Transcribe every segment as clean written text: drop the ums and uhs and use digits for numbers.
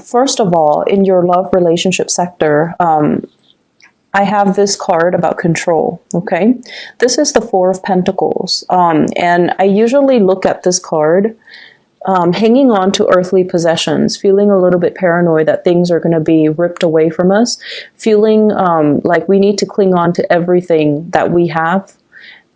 First of all, in your love relationship sector, I have this card about control, okay? This is the Four of Pentacles, and I usually look at this card hanging on to earthly possessions, feeling a little bit paranoid that things are going to be ripped away from us, feeling like we need to cling on to everything that we have,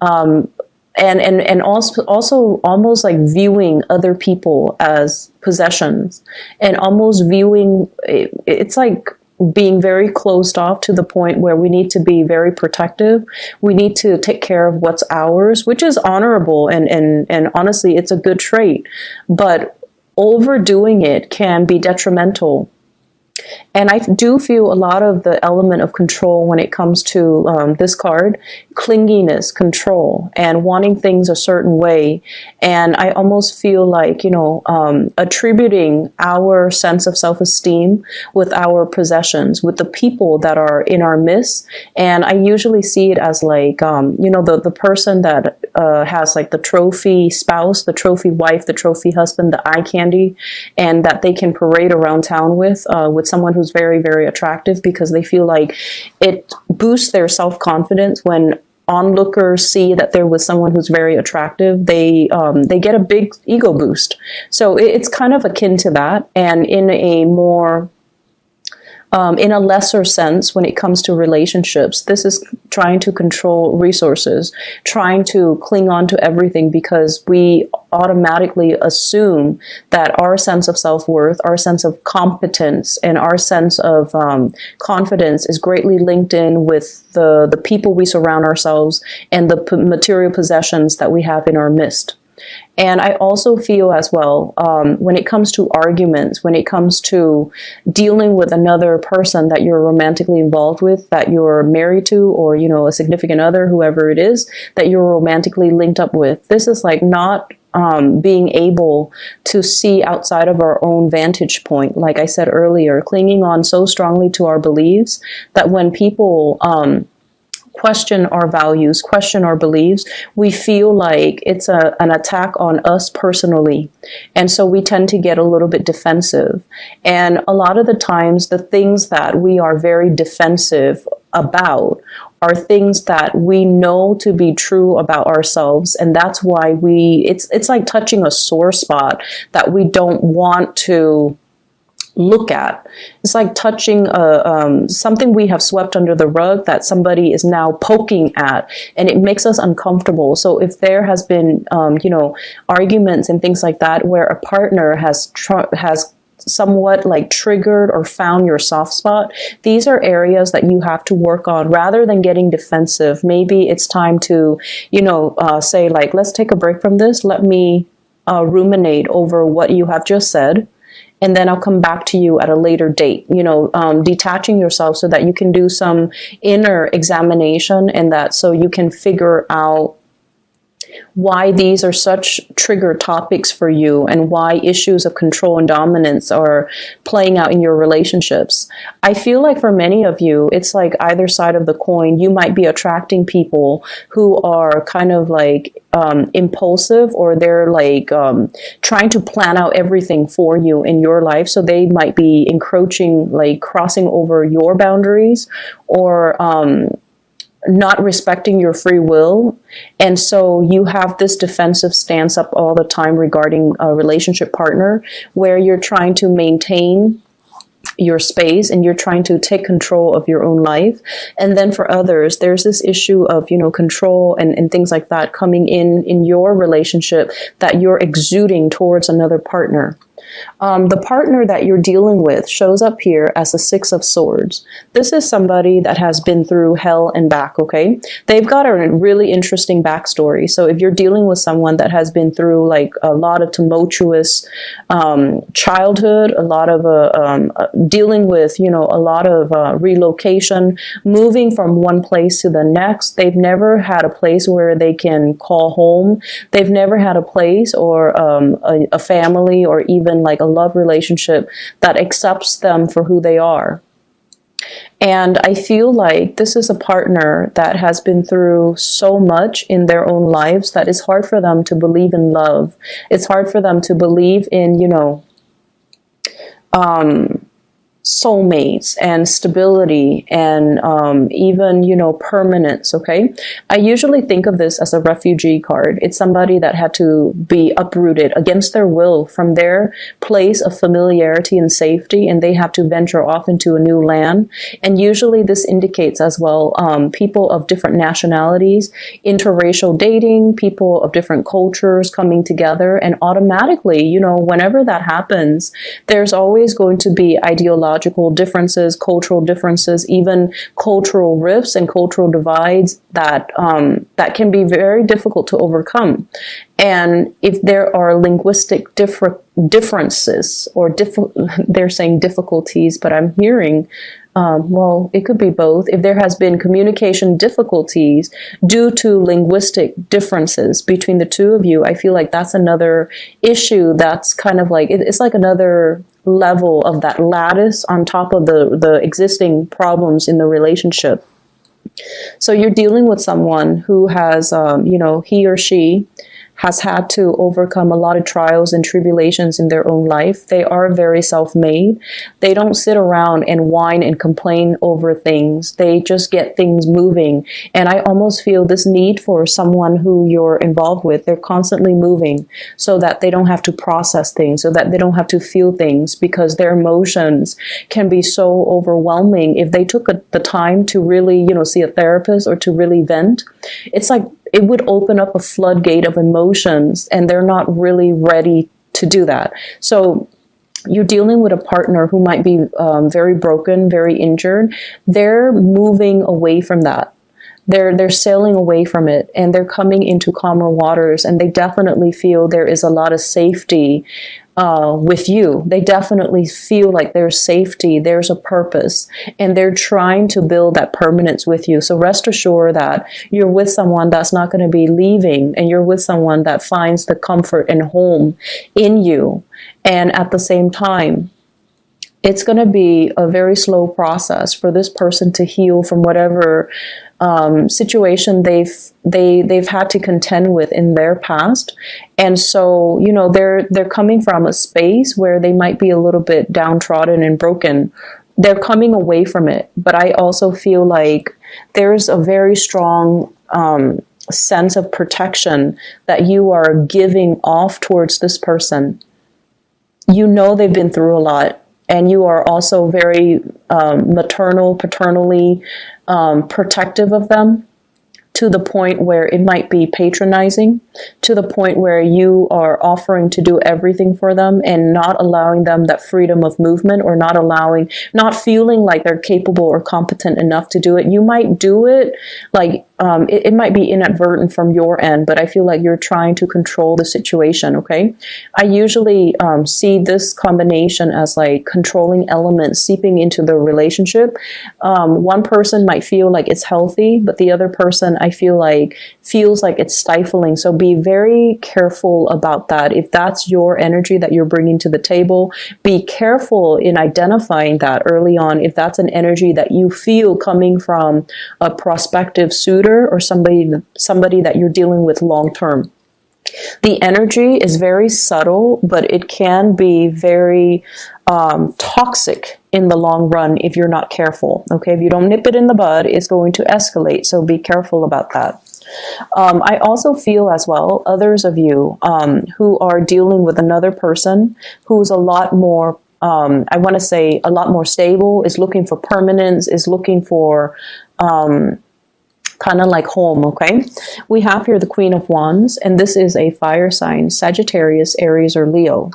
and also almost like viewing other people as possessions, and almost viewing it's like being very closed off to the point where we need to be very protective. We need to take care of what's ours, which is honorable, and honestly, it's a good trait. But overdoing it can be detrimental. And I do feel a lot of the element of control when it comes to this card, clinginess, control, and wanting things a certain way. And I almost feel like, attributing our sense of self-esteem with our possessions, with the people that are in our midst. And I usually see it as like, the person that has like the trophy spouse, the trophy wife, the trophy husband, the eye candy, and that they can parade around town with someone who's very, very attractive, because they feel like it boosts their self-confidence when onlookers see that there was someone who's very attractive. They get a big ego boost. So it's kind of akin to that, and in a more in a lesser sense, when it comes to relationships, this is trying to control resources, trying to cling on to everything, because we automatically assume that our sense of self-worth, our sense of competence, and our sense of confidence is greatly linked in with the people we surround ourselves and the material possessions that we have in our midst. And I also feel as well, when it comes to arguments, when it comes to dealing with another person that you're romantically involved with, that you're married to, or, a significant other, whoever it is, that you're romantically linked up with, this is like not being able to see outside of our own vantage point. Like I said earlier, clinging on so strongly to our beliefs that when people question our values, question our beliefs, we feel like it's an attack on us personally. And so we tend to get a little bit defensive. And a lot of the times, the things that we are very defensive about are things that we know to be true about ourselves. And that's why it's like touching a sore spot that we don't want to look at. It's like touching something we have swept under the rug that somebody is now poking at, and it makes us uncomfortable. So if there has been, arguments and things like that, where a partner has somewhat like triggered or found your soft spot, these are areas that you have to work on rather than getting defensive. Maybe it's time to, say like, let's take a break from this. Let me ruminate over what you have just said, and then I'll come back to you at a later date, detaching yourself so that you can do some inner examination, and that so you can figure out why these are such trigger topics for you, and why issues of control and dominance are playing out in your relationships. I feel like for many of you, it's like either side of the coin. You might be attracting people who are kind of like impulsive, or they're like trying to plan out everything for you in your life. So they might be encroaching, like crossing over your boundaries, or not respecting your free will. And so you have this defensive stance up all the time regarding a relationship partner, where you're trying to maintain your space and you're trying to take control of your own life. And then for others, there's this issue of, control and things like that coming in your relationship that you're exuding towards another partner. The partner that you're dealing with shows up here as the Six of Swords. This is somebody that has been through hell and back, okay? They've got a really interesting backstory. So if you're dealing with someone that has been through like a lot of tumultuous childhood, a lot of dealing with, a lot of relocation, moving from one place to the next, they've never had a place where they can call home. They've never had a place or a family, or even like a love relationship that accepts them for who they are. And I feel like this is a partner that has been through so much in their own lives that it's hard for them to believe in love. It's hard for them to believe in, soulmates and stability and even, permanence. Okay. I usually think of this as a refugee card. It's somebody that had to be uprooted against their will from their place of familiarity and safety, and they have to venture off into a new land. And usually this indicates as well people of different nationalities, interracial dating, people of different cultures coming together. And automatically, whenever that happens, there's always going to be ideological differences, cultural differences, even cultural rifts and cultural divides that can be very difficult to overcome. And if there are linguistic differences, or they're saying difficulties, but I'm hearing, well, it could be both. If there has been communication difficulties due to linguistic differences between the two of you, I feel like that's another issue that's kind of like, it's like another level of that lattice on top of the existing problems in the relationship. So you're dealing with someone who has, he or she has had to overcome a lot of trials and tribulations in their own life. They are very self-made. They don't sit around and whine and complain over things. They just get things moving. And I almost feel this need for someone who you're involved with. They're constantly moving so that they don't have to process things, so that they don't have to feel things, because their emotions can be so overwhelming. If they took the time to really, see a therapist or to really vent, it's like it would open up a floodgate of emotions, and they're not really ready to do that. So you're dealing with a partner who might be very broken, very injured. They're moving away from that. They're sailing away from it, and they're coming into calmer waters, and they definitely feel there is a lot of safety with you. They definitely feel like there's safety, there's a purpose, and they're trying to build that permanence with you. So rest assured that you're with someone that's not going to be leaving, and you're with someone that finds the comfort and home in you. And at the same time, it's going to be a very slow process for this person to heal from whatever situation they've had to contend with in their past. And so, they're coming from a space where they might be a little bit downtrodden and broken. They're coming away from it. But I also feel like there's a very strong sense of protection that you are giving off towards this person. They've been through a lot. And you are also very paternally protective of them, to the point where it might be patronizing, to the point where you are offering to do everything for them and not allowing them that freedom of movement, or not feeling like they're capable or competent enough to do it. You might do it like, it might be inadvertent from your end, but I feel like you're trying to control the situation, okay? I usually see this combination as like controlling elements seeping into the relationship. One person might feel like it's healthy, but the other person, I feel like, feels like it's stifling. So be very careful about that. If that's your energy that you're bringing to the table, be careful in identifying that early on. If that's an energy that you feel coming from a prospective suitor, or somebody that you're dealing with long term. The energy is very subtle, but it can be very toxic in the long run if you're not careful. Okay, if you don't nip it in the bud, it's going to escalate. So be careful about that. I also feel as well, others of you who are dealing with another person who's a lot more, I want to say a lot more stable, is looking for permanence, is looking for kind of like home, okay? We have here the Queen of Wands, and this is a fire sign, Sagittarius, Aries, or Leo.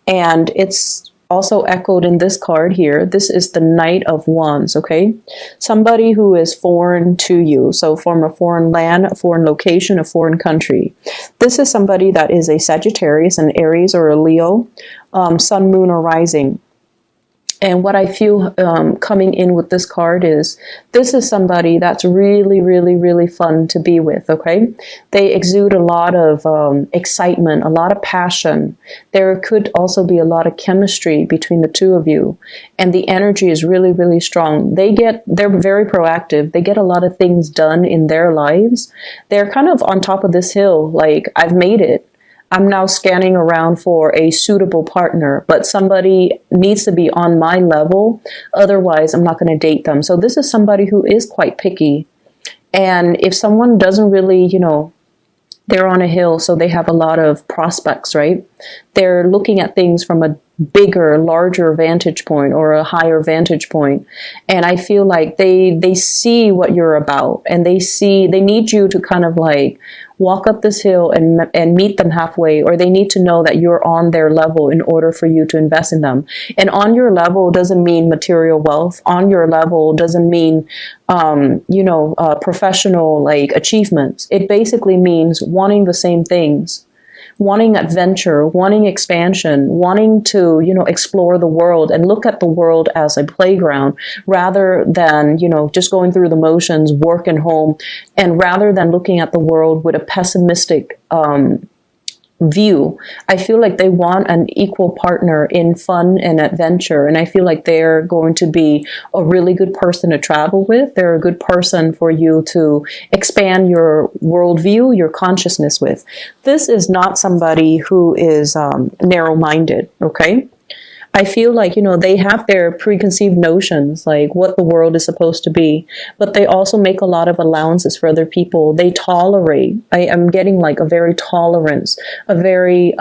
And it's also echoed in this card here. This is the Knight of Wands, okay? Somebody who is foreign to you. So from a foreign land, a foreign location, a foreign country. This is somebody that is a Sagittarius, an Aries, or a Leo, sun, moon, or rising. And what I feel coming in with this card is, this is somebody that's really, really, really fun to be with, okay? They exude a lot of excitement, a lot of passion. There could also be a lot of chemistry between the two of you. And the energy is really, really strong. They're very proactive. They get a lot of things done in their lives. They're kind of on top of this hill, like, I've made it. I'm now scanning around for a suitable partner, but somebody needs to be on my level. Otherwise, I'm not going to date them. So this is somebody who is quite picky. And if someone doesn't really, they're on a hill, so they have a lot of prospects, right? They're looking at things from a bigger, larger vantage point or a higher vantage point. And I feel like they see what you're about, and they need you to kind of like walk up this hill and meet them halfway, or they need to know that you're on their level in order for you to invest in them. And on your level doesn't mean material wealth. On your level doesn't mean, professional like achievements. It basically means wanting the same things. Wanting adventure, wanting expansion, wanting to, explore the world and look at the world as a playground rather than, just going through the motions, work and home, and rather than looking at the world with a pessimistic view. I feel like they want an equal partner in fun and adventure, and I feel like they're going to be a really good person to travel with. They're a good person for you to expand your worldview, your consciousness with. This is not somebody who is narrow-minded, okay? I feel like, they have their preconceived notions, like what the world is supposed to be, but they also make a lot of allowances for other people. They tolerate. I am getting like a very tolerance, a very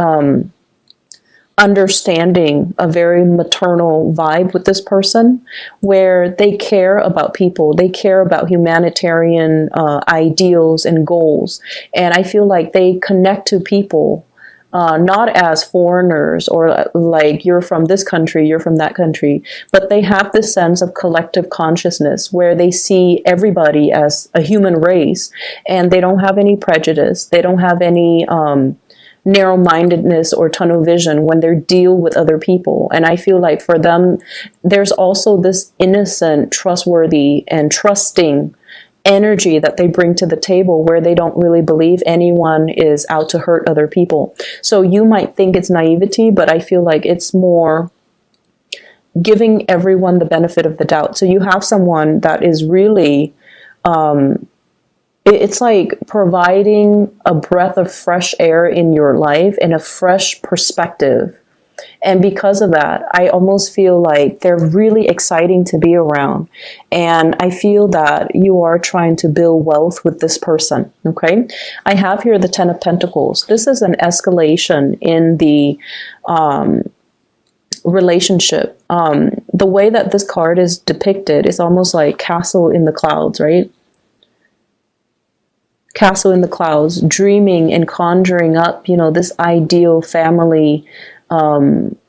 understanding, a very maternal vibe with this person, where they care about people. They care about humanitarian ideals and goals. And I feel like they connect to people. Not as foreigners or like you're from this country, you're from that country, but they have this sense of collective consciousness where they see everybody as a human race, and they don't have any prejudice. They don't have any narrow-mindedness or tunnel vision when they deal with other people. And I feel like for them, there's also this innocent, trustworthy, and trusting energy that they bring to the table where they don't really believe anyone is out to hurt other people. So you might think it's naivety, but I feel like it's more giving everyone the benefit of the doubt. So you have someone that is really, it's like providing a breath of fresh air in your life and a fresh perspective. And because of that, I almost feel like they're really exciting to be around. And I feel that you are trying to build wealth with this person, okay? I have here the Ten of Pentacles. This is an escalation in the relationship. The way that this card is depicted is almost like castle in the clouds, right? Castle in the clouds, dreaming and conjuring up, this ideal family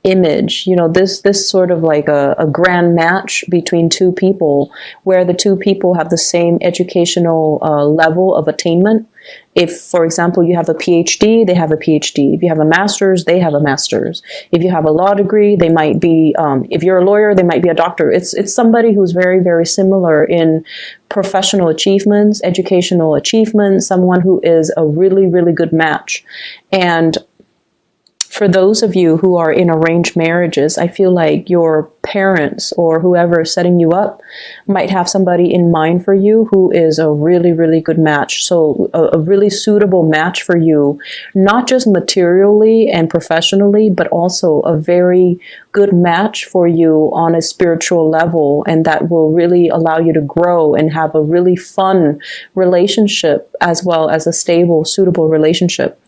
image, this sort of like a grand match between two people where the two people have the same educational level of attainment. If, for example, you have a PhD, they have a PhD. If you have a master's, they have a master's. If you have a law degree, they might be, if you're a lawyer, they might be a doctor. It's somebody who's very, very similar in professional achievements, educational achievements, someone who is a really, really good match. And for those of you who are in arranged marriages, I feel like your parents or whoever is setting you up might have somebody in mind for you who is a really, really good match. So a really suitable match for you, not just materially and professionally, but also a very good match for you on a spiritual level, and that will really allow you to grow and have a really fun relationship as well as a stable, suitable relationship.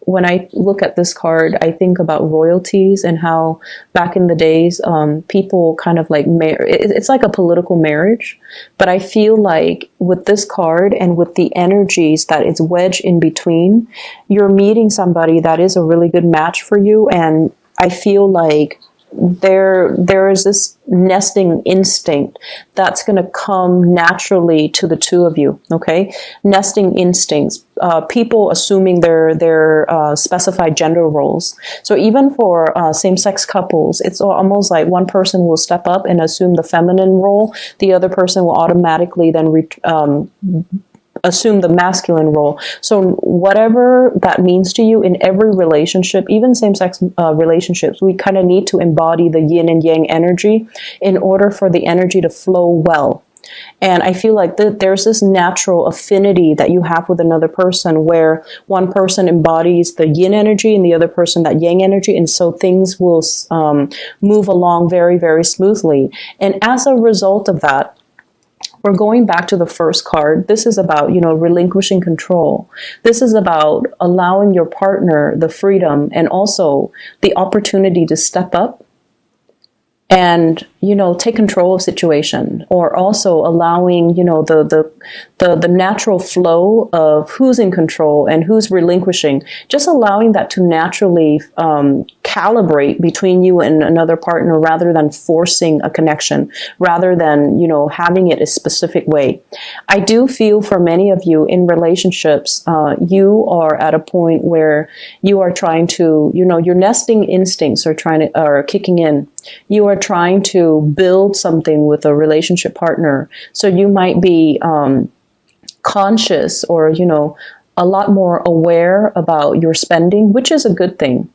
When I look at this card, I think about royalties and how back in the days, people kind of like, it's like a political marriage. But I feel like with this card and with the energies that it's wedged in between, you're meeting somebody that is a really good match for you. And I feel like there is this nesting instinct that's going to come naturally to the two of you, okay? Nesting instincts, people assuming their specified gender roles. So even for same-sex couples, it's almost like one person will step up and assume the feminine role, the other person will automatically then assume the masculine role. So whatever that means to you in every relationship, even same-sex relationships, we kind of need to embody the yin and yang energy in order for the energy to flow well. And I feel like there's this natural affinity that you have with another person where one person embodies the yin energy and the other person that yang energy. And so things will move along very, very smoothly. And as a result of that, we're going back to the first card. This is about, relinquishing control. This is about allowing your partner the freedom and also the opportunity to step up and, take control of situation, or also allowing, the natural flow of who's in control and who's relinquishing, just allowing that to naturally calibrate between you and another partner rather than forcing a connection, rather than, having it a specific way. I do feel for many of you in relationships, you are at a point where you are trying to, your nesting instincts are kicking in. You are trying to build something with a relationship partner. So you might be conscious or, a lot more aware about your spending, which is a good thing.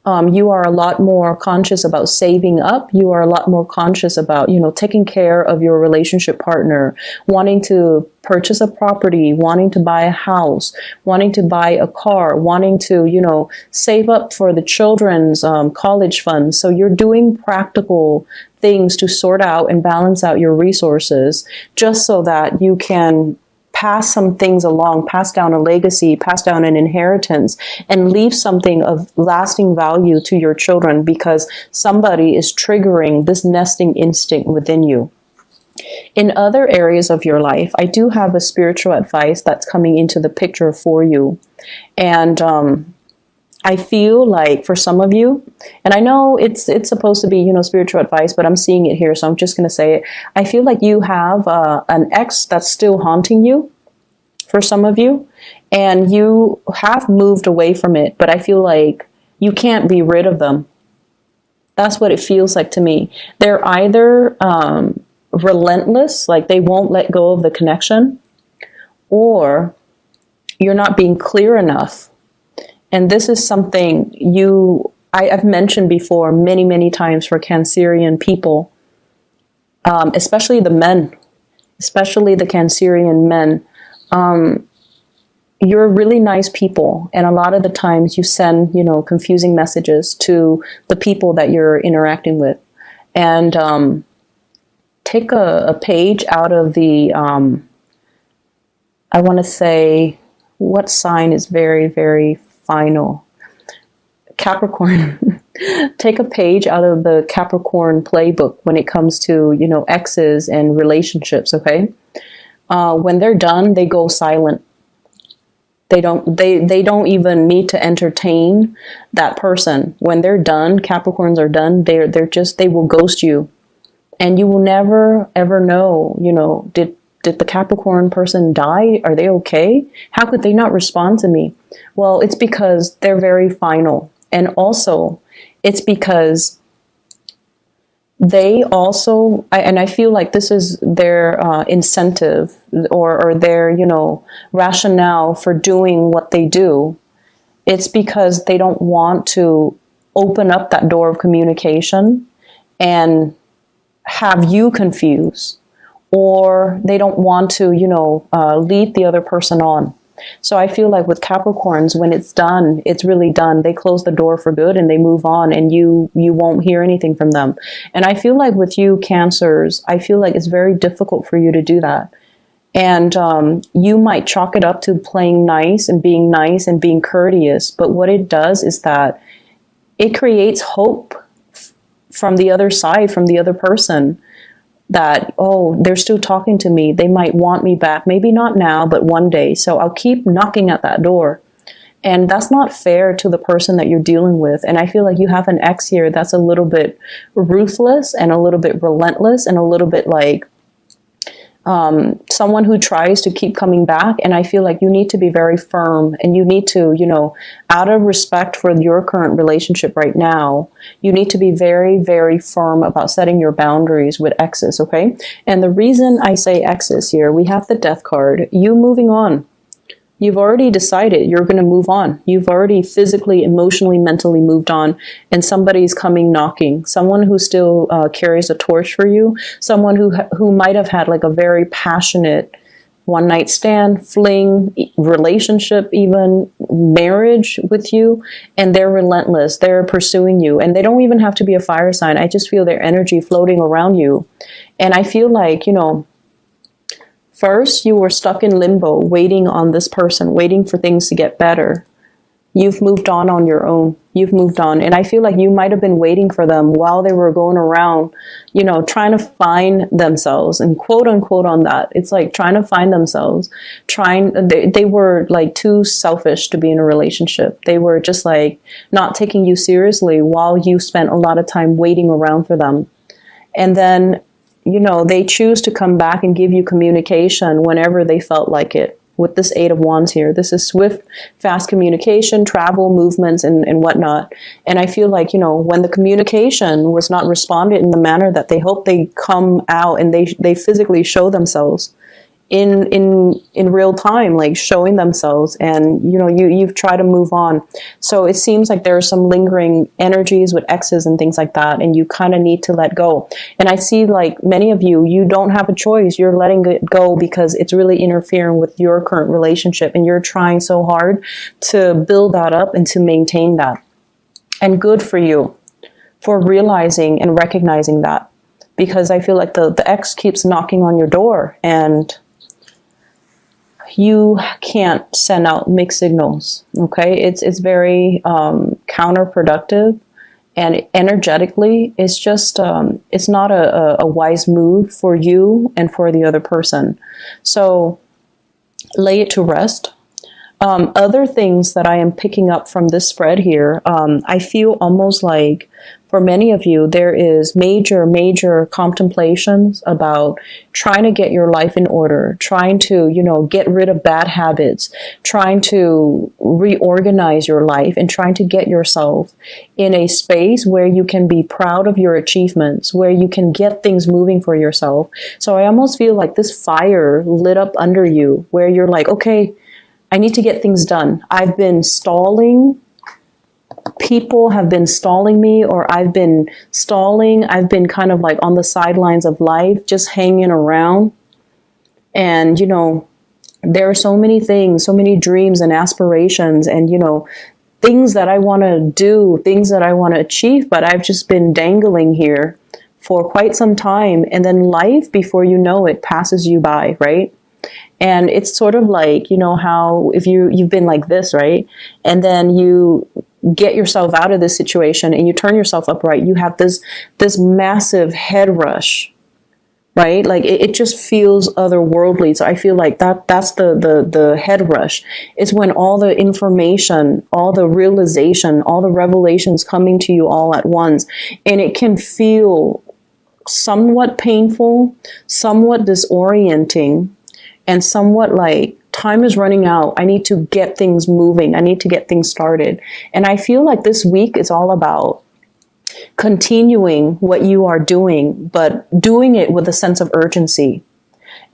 You are a lot more conscious about saving up. You are a lot more conscious about, taking care of your relationship partner, wanting to purchase a property, wanting to buy a house, wanting to buy a car, wanting to, save up for the children's college funds. So you're doing practical things to sort out and balance out your resources just so that you can pass some things along, pass down a legacy, pass down an inheritance, and leave something of lasting value to your children because somebody is triggering this nesting instinct within you. In other areas of your life, I do have a spiritual advice that's coming into the picture for you. And I feel like for some of you, and I know it's supposed to be, spiritual advice, but I'm seeing it here, so I'm just going to say it. I feel like you have an ex that's still haunting you for some of you, and you have moved away from it, but I feel like you can't be rid of them. That's what it feels like to me. They're either relentless, like they won't let go of the connection, or you're not being clear enough. And this is something I've mentioned before many, many times for Cancerian people, especially the men, especially the Cancerian men. You're really nice people. And a lot of the times you send, confusing messages to the people that you're interacting with. And take a page out of the, I want to say, what sign is very, very final? Capricorn. Take a page out of the Capricorn playbook when it comes to, exes and relationships, okay? When they're done, they go silent. They don't even need to entertain that person. When they're done, Capricorns are done, they will ghost you. And you will never ever know, did the Capricorn person die? Are they okay? How could they not respond to me? Well, it's because they're very final. And also, it's because they also, and I feel like this is their incentive or their, rationale for doing what they do. It's because they don't want to open up that door of communication and have you confused, or they don't want to, lead the other person on. So I feel like with Capricorns, when it's done, it's really done. They close the door for good and they move on, and you won't hear anything from them. And I feel like with you Cancers, I feel like it's very difficult for you to do that. And you might chalk it up to playing nice and being courteous. But what it does is that it creates hope from the other side, from the other person, that, oh, they're still talking to me. They might want me back. Maybe not now, but one day. So I'll keep knocking at that door. And that's not fair to the person that you're dealing with. And I feel like you have an ex here that's a little bit ruthless and a little bit relentless and a little bit like someone who tries to keep coming back. And I feel like you need to be very firm, and you need to, out of respect for your current relationship right now, you need to be very, very firm about setting your boundaries with exes, okay? And the reason I say exes here, we have the Death card, you moving on. You've already decided you're going to move on. You've already physically, emotionally, mentally moved on, and somebody's coming knocking. Someone who still carries a torch for you. Someone who might have had like a very passionate one night stand, fling, relationship, even marriage with you, and they're relentless. They're pursuing you, and they don't even have to be a fire sign. I just feel their energy floating around you, and I feel like, first, you were stuck in limbo, waiting on this person, waiting for things to get better. You've moved on your own. You've moved on. And I feel like you might have been waiting for them while they were going around, trying to find themselves, and quote unquote on that. It's like trying to find themselves, they were like too selfish to be in a relationship. They were just like not taking you seriously while you spent a lot of time waiting around for them. And then they choose to come back and give you communication whenever they felt like it. With this 8 of Wands here, this is swift, fast communication, travel, movements, and whatnot. And I feel like, when the communication was not responded in the manner that they hoped, they come out and they physically show themselves in real time, like showing themselves, and you've tried to move on. So it seems like there are some lingering energies with exes and things like that, and you kind of need to let go. And I see like many of you don't have a choice. You're letting it go because it's really interfering with your current relationship, and you're trying so hard to build that up and to maintain that. And good for you for realizing and recognizing that, because I feel like the ex keeps knocking on your door, and you can't send out mixed signals. Okay, it's very counterproductive, and energetically, it's just it's not a wise move for you and for the other person. So lay it to rest. Other things that I am picking up from this spread here, I feel almost like for many of you, there is major contemplations about trying to get your life in order, trying to, get rid of bad habits, trying to reorganize your life, and trying to get yourself in a space where you can be proud of your achievements, where you can get things moving for yourself. So I almost feel like this fire lit up under you, where you're like, okay, I need to get things done. I've been stalling. People have been stalling me, or I've been stalling. I've been kind of like on the sidelines of life, just hanging around. And, there are so many things, so many dreams and aspirations, and, things that I want to do, things that I want to achieve, but I've just been dangling here for quite some time. And then life, before you know it, passes you by, right? And it's sort of like, how if you've been like this, right? And then you get yourself out of this situation and you turn yourself upright, you have this massive head rush, right? Like it just feels otherworldly. So I feel like that's the head rush. It's when all the information, all the realization, all the revelations coming to you all at once, and it can feel somewhat painful, somewhat disorienting, and somewhat like time is running out. I need to get things moving. I need to get things started. And I feel like this week is all about continuing what you are doing, but doing it with a sense of urgency.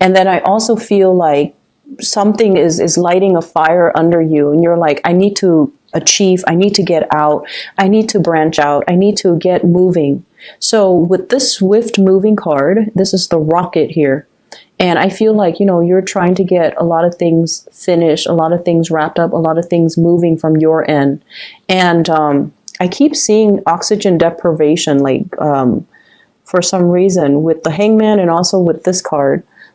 And then I also feel like something is lighting a fire under you, and you're like, I need to achieve, I need to get out, I need to branch out, I need to get moving. So with this swift moving card, this is the rocket here. And I feel like, you're trying to get a lot of things finished, a lot of things wrapped up, a lot of things moving from your end. And I keep seeing oxygen deprivation, like for some reason with the Hangman and also with this card.